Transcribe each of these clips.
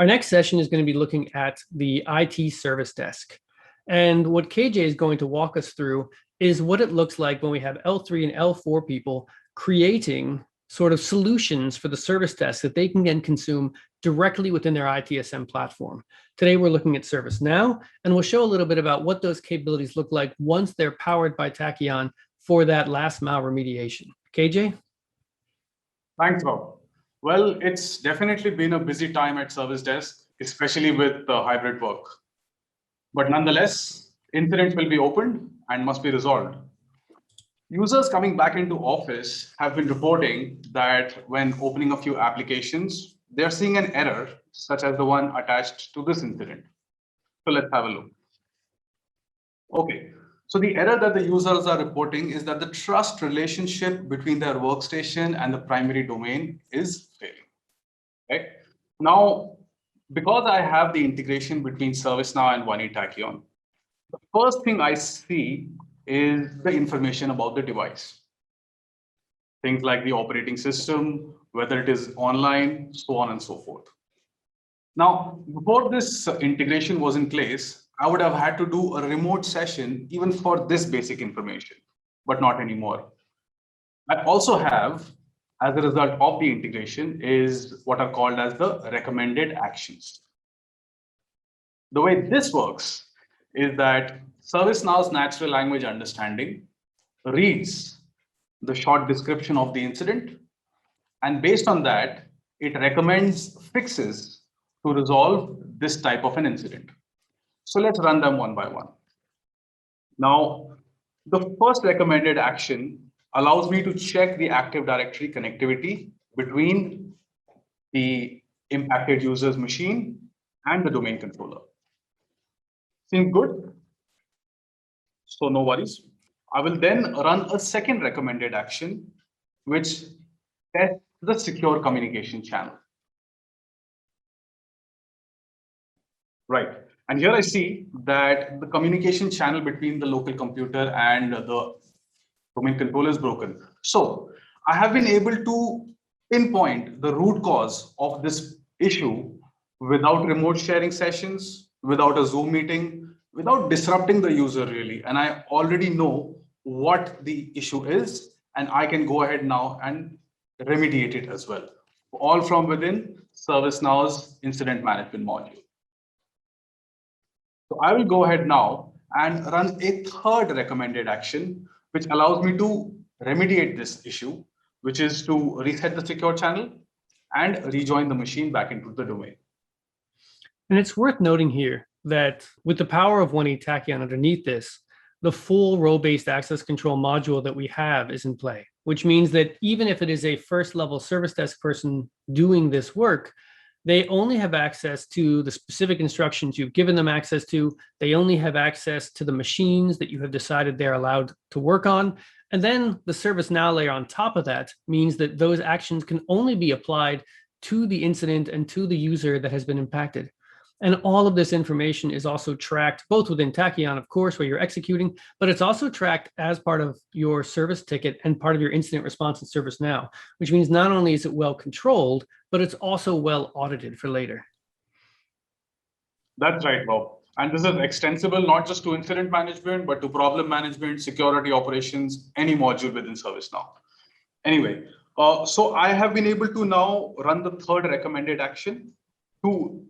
Our next session is going to be looking at the IT service desk. And what KJ is going to walk us through is what it looks like when we have L3 and L4 people creating sort of solutions for the service desk that they can then consume directly within their ITSM platform. Today, we're looking at ServiceNow, and we'll show a little bit about what those capabilities look like once they're powered by Tachyon for that last mile remediation. KJ? Thanks, Rob. Well, it's definitely been a busy time at Service Desk, especially with the hybrid work. But nonetheless, incidents will be opened and must be resolved. Users coming back into Office have been reporting that when opening a few applications, they're seeing an error, such as the one attached to this incident. So let's have a look. Okay, so the error that the users are reporting is that the trust relationship between their workstation and the primary domain is failing. Okay? Now, because I have the integration between ServiceNow and Tachyon, the first thing I see is the information about the device. Things like the operating system, whether it is online, so on and so forth. Now, before this integration was in place, I would have had to do a remote session even for this basic information, but not anymore. I also have, as a result of the integration, is what are called as the recommended actions. The way this works is that ServiceNow's natural language understanding reads the short description of the incident, and based on that, it recommends fixes to resolve this type of an incident. So let's run them one by one. Now, the first recommended action allows me to check the Active Directory connectivity between the impacted user's machine and the domain controller. Seems good? So no worries. I will then run a second recommended action, which tests the secure communication channel. Right. And here I see that the communication channel between the local computer and the domain controller is broken. So I have been able to pinpoint the root cause of this issue without remote sharing sessions, without a Zoom meeting, without disrupting the user really. And I already know what the issue is, and I can go ahead now and remediate it as well, all from within ServiceNow's incident management module. So I will go ahead now and run a third recommended action, which allows me to remediate this issue, which is to reset the secure channel and rejoin the machine back into the domain. And it's worth noting here that with the power of Tachyon underneath this, the full role-based access control module that we have is in play, which means that even if it is a first-level service desk person doing this work, they only have access to the specific instructions you've given them access to. They only have access to the machines that you have decided they're allowed to work on. And then the ServiceNow layer on top of that means that those actions can only be applied to the incident and to the user that has been impacted. And all of this information is also tracked both within Tachyon, of course, where you're executing, but it's also tracked as part of your service ticket and part of your incident response in ServiceNow, which means not only is it well controlled, but it's also well audited for later. That's right, Bob. And this is extensible not just to incident management, but to problem management, security operations, any module within ServiceNow. Anyway, so I have been able to now run the third recommended action to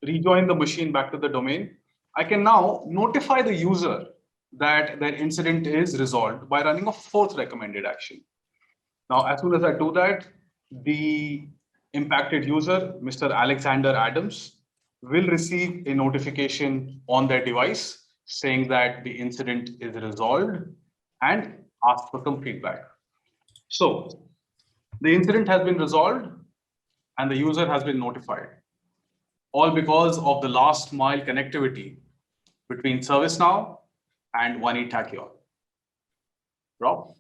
rejoin the machine back to the domain. I can now notify the user that their incident is resolved by running a fourth recommended action. Now, as soon as I do that, the impacted user, Mr. Alexander Adams, will receive a notification on their device saying that the incident is resolved and ask for some feedback. So the incident has been resolved and the user has been notified, all because of the last mile connectivity between ServiceNow and Tachyon. Rob?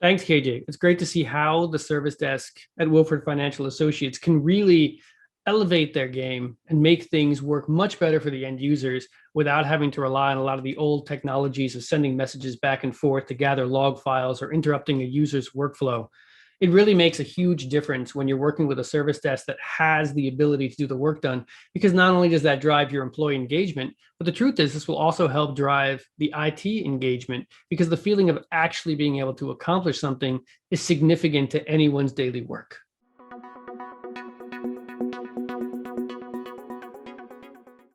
Thanks, KJ. It's great to see how the service desk at Wilford Financial Associates can really elevate their game and make things work much better for the end users without having to rely on a lot of the old technologies of sending messages back and forth to gather log files or interrupting a user's workflow. It really makes a huge difference when you're working with a service desk that has the ability to do the work done, because not only does that drive your employee engagement, but the truth is this will also help drive the IT engagement, because the feeling of actually being able to accomplish something is significant to anyone's daily work.